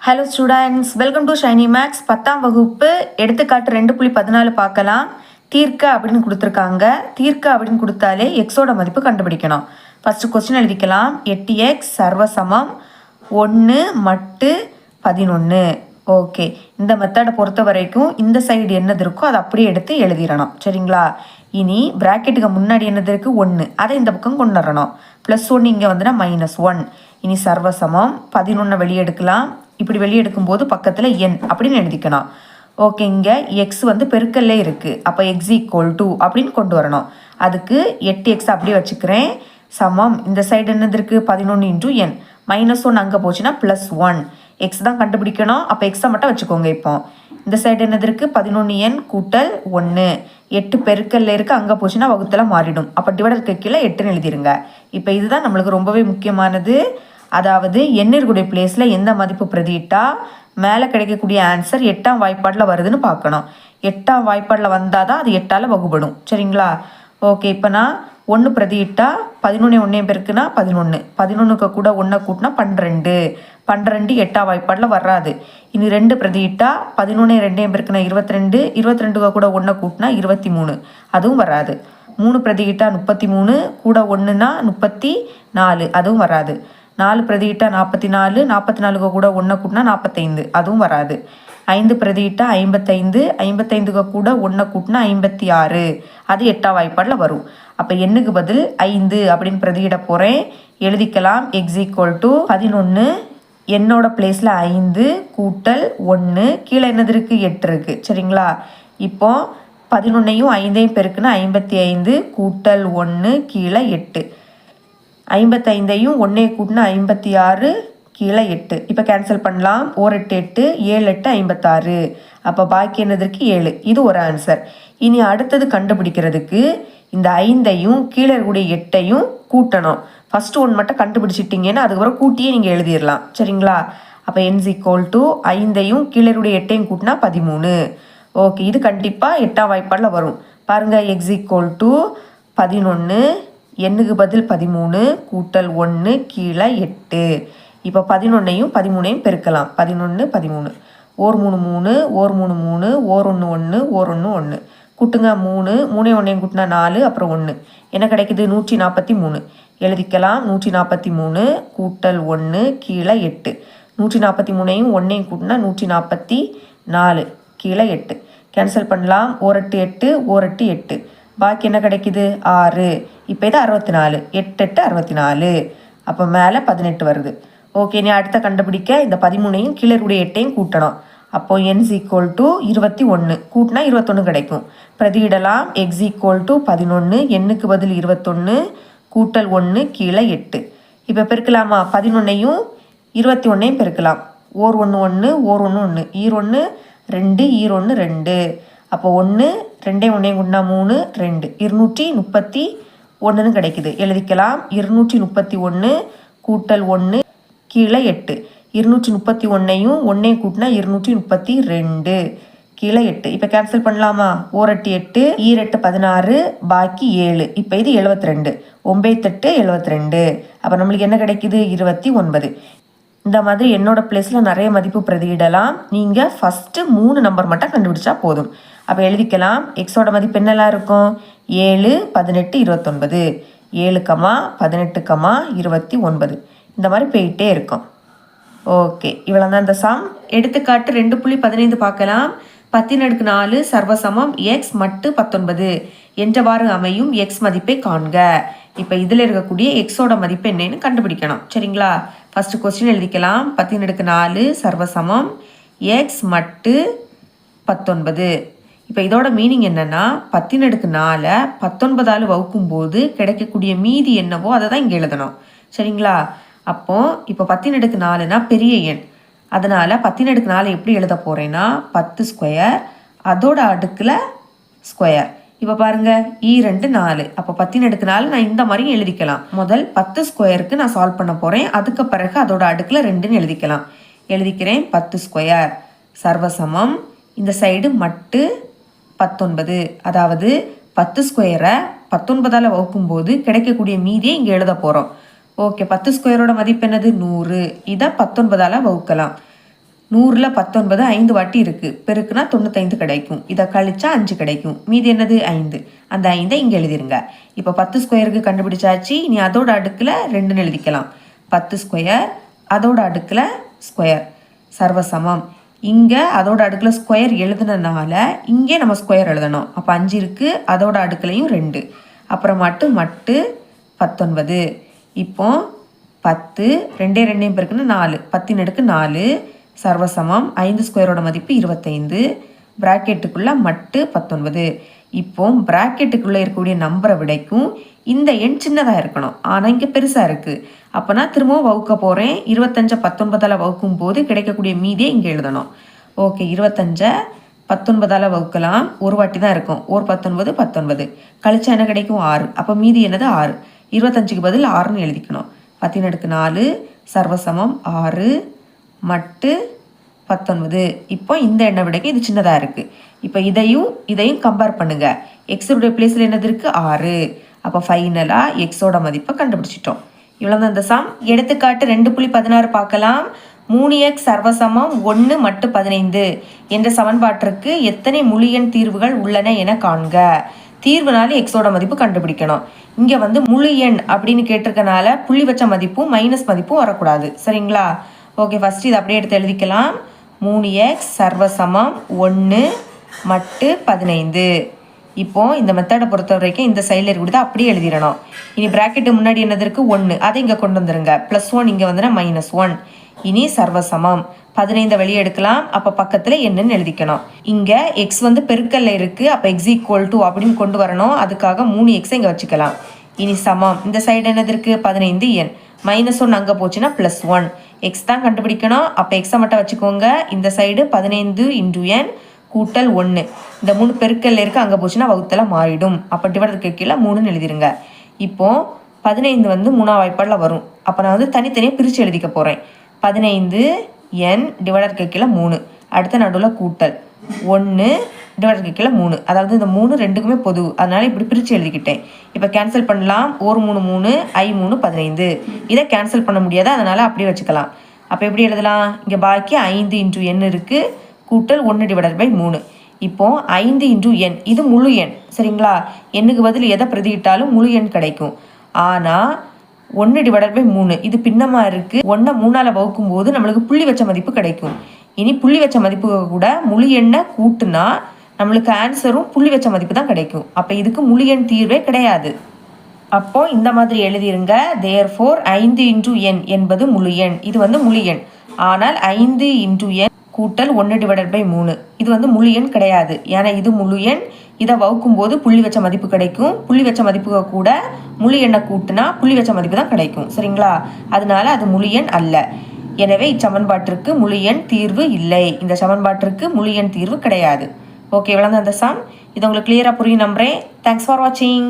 Hello students, welcome to Shiny Max. 10ஆம் வகுப்பு எடுத்துக்காட்டு 2.14 பார்க்கலாம். தீர்க்க அப்படின்னு கொடுத்துருக்காங்க. தீர்க்க அப்படின்னு கொடுத்தாலே எக்ஸோட மதிப்பு கண்டுபிடிக்கணும். ஃபஸ்ட்டு கொஸ்டின் எழுதிக்கலாம். 8x சர்வசமம் 1 மட்டு 11. ஓகே, இந்த மெத்தடை பொறுத்த வரைக்கும் இந்த சைடு என்னது இருக்கோ அதை அப்படியே எடுத்து எழுதிடணும். சரிங்களா? இனி ப்ராக்கெட்டுக்கு முன்னாடி என்னது இருக்குது? 1, அதை இந்த பக்கம் கொண்டு வரணும். +1 இங்கே வந்துன்னா -1. இனி சர்வசமம் 11 வெளியே எடுக்கலாம். இப்படி வெளியே எடுக்கும்போது பக்கத்தில் n அப்படின்னு எழுதிக்கணும். ஓகே, இங்கே எக்ஸ் வந்து பெருக்கல்லே இருக்குது. அப்போ x = அப்படின்னு கொண்டு வரணும். அதுக்கு 8x அப்படியே வச்சுக்கிறேன். சமம் இந்த சைடு என்னது இருக்குது? 11 × n. -1 அங்கே போச்சுன்னா +1. எக்ஸ் தான் கண்டுபிடிக்கணும். அப்போ எக்ஸை மட்டும் வச்சுக்கோங்க. இப்போ இந்த சைடு என்னது இருக்குது? 11n = 1. 8 பெருக்கல்ல இருக்குது, அங்கே போச்சுன்னா வகுத்தில் மாறிடும். அப்போ டிவைடருக்கு கீழே 8ன்னு எழுதிருங்க. இப்போ இதுதான் நம்மளுக்கு ரொம்பவே முக்கியமானது. அதாவது எண்ணிற்குடைய பிளேஸில் எந்த மதிப்பு பிரதியிட்டா மேலே கிடைக்கக்கூடிய ஆன்சர் 8ஆம் வாய்ப்பாடில் வருதுன்னு பார்க்கணும். 8ஆம் வாய்ப்பாடில் வந்தால் தான் அது 8ஆல் வகுப்படும். சரிங்களா? ஓகே, இப்போ நான் 1 பிரதியிட்டா 11 1 பெருக்குனா 11. 11க்கு கூட 1 கூட்டினா 12. 12 8ஆம் வாய்ப்பாடில் வராது. இனி 2 பிரதியிட்டா 11 2 பெருக்குனா 22. 22க்கு கூட 1 கூட்டினா 23. அதுவும் வராது. 3 பிரதியிட்டா 33, கூட 1னா 34. அதுவும் வராது. 4 பிரதியிட்டா 44. 44க்கு கூட 1 கூட்டினா 45. அதுவும் வராது. 5 பிரதியிட்டா 55. 55க்கு கூட 1 கூட்டினா 56. அது 8ஆம் வாய்ப்பாடில் வரும். அப்போ எண்ணுக்கு பதில் 5 அப்படின்னு பிரதியிட போகிறேன். எழுதிக்கலாம். x = 11. என்னோட பிளேஸில் 5 கூட்டல் 1. கீழே என்னது இருக்குது? 8 இருக்குது. சரிங்களா? இப்போ 11ஐயும் 5ஐயும் பெருக்குன்னா 55 கூட்டல் 1 கீழே 8. 55ஐயும் 1 கூட்டினா 56 கீழே 8. இப்போ கேன்சல் பண்ணலாம். 1 8 8, 7 8 56. அப்போ பாக்கி என்னதுக்கு? 7. இது ஒரு ஆன்சர். இனி அடுத்தது கண்டுபிடிக்கிறதுக்கு இந்த 5ஐயும் கீழே இருக்கக்கூடிய 8ஐயும் கூட்டணும். ஃபஸ்ட்டு 1 மட்டும் கண்டுபிடிச்சிட்டிங்கன்னா அதுக்கப்புறம் கூட்டியே நீங்கள் எழுதிடலாம். சரிங்களா? அப்போ n = 5ஐயும் கீழே இருக்கக்கூடிய 8ஐயும் கூட்டினா 13. ஓகே, இது கண்டிப்பாக 8ஆம் வாய்ப்பாடில் வரும். பாருங்கள், x = 11. எண்ணுக்கு பதில் 13 கூட்டல் 1 கீழே 8. இப்போ 11ஐயும் 13ஐயும் பெருக்கலாம். 11 13. 1 3 3, 1 3 3, 1 1 1, 1 1 1. கூட்டுங்க 3. 3 1 கூட்டினா 4, அப்புறம் 1. என்ன கிடைக்குது? 143. எழுதிக்கலாம். 143 கூட்டல் 1 கீழே 8. 143ஐயும் 1ஐயும் கூட்டினா 144 கீழே 8. கேன்சல் பண்ணலாம். 1 8 8, 1 8 8. பாக்கி என்ன கிடைக்குது? 6. இப்போ இது 64. 8 8 64. அப்போ மேலே 18 வருது. ஓகே, நீ அடுத்த கண்டுபிடிக்க இந்த 13ஐயும் கீழே இருக்கக்கூடிய 8ஐயும் கூட்டணும். அப்போ n = 21. கூட்டினா 21 கிடைக்கும். பிரதியிடலாம். x = 11. எண்ணுக்கு பதில் 21 கூட்டல் 1 கீழே 8. இப்போ பெருக்கலாமா? 11ஐயும் 21ஐயும் பெருக்கலாம். 1 1 1, 1 1 1, ஈர் 1 2, ஈர் 1 2. அப்போ 1 2 1 கூட்டினா 3 2, 231ன்னு கிடைக்குது. எழுதிக்கலாம். 231 கூட்டல் 1 கீழே 8. 231ஐயும் 1 கூட்டினா 232 கீழே 8. இப்போ கேன்சல் பண்ணலாமா? 1 8 8, ஈர் 8 16, பாக்கி 7. இப்போ இது 72. 9 8 72. அப்போ நம்மளுக்கு என்ன கிடைக்குது? 29. இந்த மாதிரி என்னோட பிளேஸில் நிறைய மதிப்பு பிரதியிடலாம். நீங்கள் ஃபஸ்ட்டு 3 நம்பர் மட்டும் கண்டுபிடிச்சா போதும். அப்போ எழுதிக்கலாம். எக்ஸோட மதிப்பு என்னெல்லாம் இருக்கும்? 7 18 29. 7, 18, 29. இந்த மாதிரி போயிட்டே இருக்கும். ஓகே, இவ்வளோ தான் இந்த சம். எடுத்துக்காட்டு 2.15 பார்க்கலாம். 10⁻4 சர்வசமம் x மட்டு 19 என்றவாறு அமையும் x மதிப்பை காண்க. இப்போ இதில் இருக்கக்கூடிய எக்ஸோட மதிப்பு என்னன்னு கண்டுபிடிக்கணும். சரிங்களா? ஃபஸ்ட்டு கொஸ்டின் எழுதிக்கலாம். 10⁻4 சர்வசமம் x மட்டு 19. இப்போ இதோட மீனிங் என்னென்னா 10⁻4 19ஆல் வகுக்கும்போது கிடைக்கக்கூடிய மீதி என்னவோ அதை தான் இங்கே எழுதணும். சரிங்களா? அப்போது இப்போ 10⁻4னா பெரிய எண். அதனால் 10⁻4 எப்படி எழுத போகிறேன்னா 10² அதோட அடுக்கில் ஸ்கொயர். இப்போ பாருங்கள், ஈ2 4. அப்போ 10⁻4 நான் இந்த மாதிரி எழுதிக்கலாம். முதல் 10² நான் சால்வ் பண்ண போகிறேன். அதுக்கு பிறகு அதோட அடுக்கில் 2ன்னு எழுதிக்கலாம். எழுதிக்கிறேன். 10² சர்வசமம் இந்த சைடு மட்டு 19. அதாவது 10² 19ஆல் வகுக்கும்போது கிடைக்கக்கூடிய மீதியை இங்கே எழுத போகிறோம். ஓகே, 10² மதிப்பு என்னது? 100. இதை 19ஆல் வகுக்கலாம். 100ல் 19 5 வாட்டி இருக்குது. பெருக்குனா 95 கிடைக்கும். இதை கழிச்சா 5 கிடைக்கும். மீதி என்னது 5. அந்த 5ஐ இங்கே எழுதிருங்க. இப்போ 10 ஸ்கொயருக்கு கண்டுபிடிச்சாச்சு. நீ அதோட அடுக்கில் 2ன்னு எழுதிக்கலாம். 10 ஸ்கொயர் அதோட அடுக்கில் ஸ்கொயர் சர்வசமம். இங்கே அதோட அடுக்கில் ஸ்கொயர் எழுதுனதுனால இங்கே நம்ம ஸ்கொயர் எழுதணும். அப்போ 5 இருக்குது, அதோட அடுக்குலையும் 2. அப்புறமாட்டு மட்டு 19. இப்போ 10 2 பெருக்குன்னு 4. 10 அடுக்கு 4 சர்வசமம். 5 ஸ்கொயரோட மதிப்பு 25. பிராக்கெட்டுக்குள்ளே மட்டு 19. இப்போ பிராக்கெட்டுக்குள்ளே இருக்கக்கூடிய நம்பரை விடைக்கும் இந்த எண் சின்னதாக இருக்கணும். ஆனால் இங்கே பெருசாக இருக்குது. அப்போ நான் திரும்பவும் வகுக்க போகிறேன். 25 19ஆல் வகுக்கும் போது கிடைக்கக்கூடிய மீதியை இங்கே எழுதணும். ஓகே, 25 19ஆல் வகுக்கலாம். ஒரு வாட்டி தான் இருக்கும். ஒரு 19 19 கழிச்சா என்ன கிடைக்கும் 6. அப்போ மீதி என்னது 6. 25க்கு பதில் 6ன்னு எழுதிக்கணும். 10 அடுக்கு 4 சர்வசமம் 6 மட்டு 19. இப்போ இந்த எண்ணை விடைக்கு இது சின்னதாக இருக்குது. இப்போ இதையும் கம்பேர் பண்ணுங்கள். எக்ஸோடைய பிளேஸில் என்னது இருக்குது 6. அப்போ ஃபைனலாக எக்ஸோட மதிப்பை கண்டுபிடிச்சிட்டோம். இவ்வளோ தான் இந்த சம். எடுத்துக்காட்டு 2.16 பார்க்கலாம். 3x சர்வசமம் 1 மட்டு 15 என்ற சமன்பாட்டிற்கு எத்தனை முழு எண் தீர்வுகள் உள்ளன என காண்க. தீர்வுனால எக்ஸோட மதிப்பு கண்டுபிடிக்கணும். இங்கே வந்து முழு எண் அப்படின்னு கேட்டிருக்கனால புள்ளி வச்ச மதிப்பும் மைனஸ் மதிப்பும் வரக்கூடாது. சரிங்களா? ஓகே, ஃபஸ்ட்டு இதை அப்படியே எடுத்து எழுதிக்கலாம். 3x சர்வசமம் 1 மட்டு 15. இப்போது இந்த மெத்தடை பொறுத்த வரைக்கும் இந்த சைடில் இருக்கிறது அப்படியே எழுதிடணும். இனி ப்ராக்கெட்டு முன்னாடி என்னது இருக்குது 1, அதை இங்கே கொண்டு வந்துடுங்க. +1 இங்கே வந்துன்னா -1. இனி சர்வசமம் 15 வெளியே எடுக்கலாம். அப்போ பக்கத்தில் என்னன்னு எழுதிக்கணும். இங்கே எக்ஸ் வந்து பெருக்கல்ல இருக்குது. அப்போ x = அப்படின்னு கொண்டு வரணும். அதுக்காக 3x இங்கே வச்சுக்கலாம். இனி சமம் இந்த சைடு என்னது இருக்குது 15n. -1 அங்கே போச்சுன்னா +1. எக்ஸ் தான் கண்டுபிடிக்கணும். அப்போ எக்ஸை மட்டும் வச்சுக்கோங்க. இந்த சைடு 15 × n கூட்டல் 1. இந்த 3 பெருக்கல்ல இருக்குது, அங்கே போச்சுன்னா வகுத்தெல்லாம் மாறிடும். அப்போ டிவைடருக்கு கீழே 3ன்னு எழுதிருங்க. இப்போது 15 வந்து 3ஆம் வாய்ப்பாடில் வரும். அப்போ நான் வந்து தனித்தனியாக பிரித்து எழுதிக்க போகிறேன். 15n டிவைடருக்கு கீழே 3. அடுத்த நடுவில் கூட்டல் 1 டிவைடருக்கு கீழே 3. அதாவது இந்த 3 ரெண்டுக்குமே பொது. அதனால் இப்படி பிரித்து எழுதிக்கிட்டேன். இப்போ கேன்சல் பண்ணலாம். 1 3 3 I 3 15. இதை கேன்சல் பண்ண முடியாது, அதனால் அப்படியே வச்சுக்கலாம். அப்போ எப்படி எழுதலாம்? இங்கே பாக்கி 5 × n இருக்குது கூட்டல் 1/3. இப்போது 5 × n இது முழு எண். சரிங்களா? எண்ணுக்கு பதில் எதை பிரதியிட்டாலும் முழு எண் கிடைக்கும். ஆனால் 1/3 இது பின்னமாக இருக்குது. 1 3ஆல் வகுக்கும் போது நம்மளுக்கு புள்ளி வச்ச மதிப்பு கிடைக்கும். இனி புள்ளி வச்ச மதிப்பு கூட முழு எண்ணை கூட்டுனா நம்மளுக்கு ஆன்சரும் புள்ளி வச்ச மதிப்பு தான் கிடைக்கும். அப்போ இதுக்கு முழு எண் தீர்வே கிடையாது. அப்போது இந்த மாதிரி எழுதிருங்க. தேர்ஃபோர் 5 × n என்பது முழு எண். இது வந்து முழு எண். ஆனால் 5 × n கூட்டல் 1/3 இது வந்து முழு எண் கிடையாது. ஏன்னா இது முழு எண். இதை வகுக்கும் போது புள்ளி வச்ச மதிப்பு கிடைக்கும். புள்ளி வச்ச மதிப்புக கூட முழு எண்ணை கூட்டினா புள்ளி வச்ச மதிப்பு தான் கிடைக்கும். சரிங்களா? அதனால அது முழு எண் அல்ல. எனவே இச்சமன்பாட்டிற்கு முழு எண் தீர்வு இல்லை. இந்த சமன்பாட்டிற்கு முழு எண் தீர்வு கிடையாது. ஓகே, இவ்வளோ தான் அந்த சம். இது உங்களுக்கு கிளியராக புரியும் நம்புறேன். தேங்க்ஸ் ஃபார் வாட்சிங்.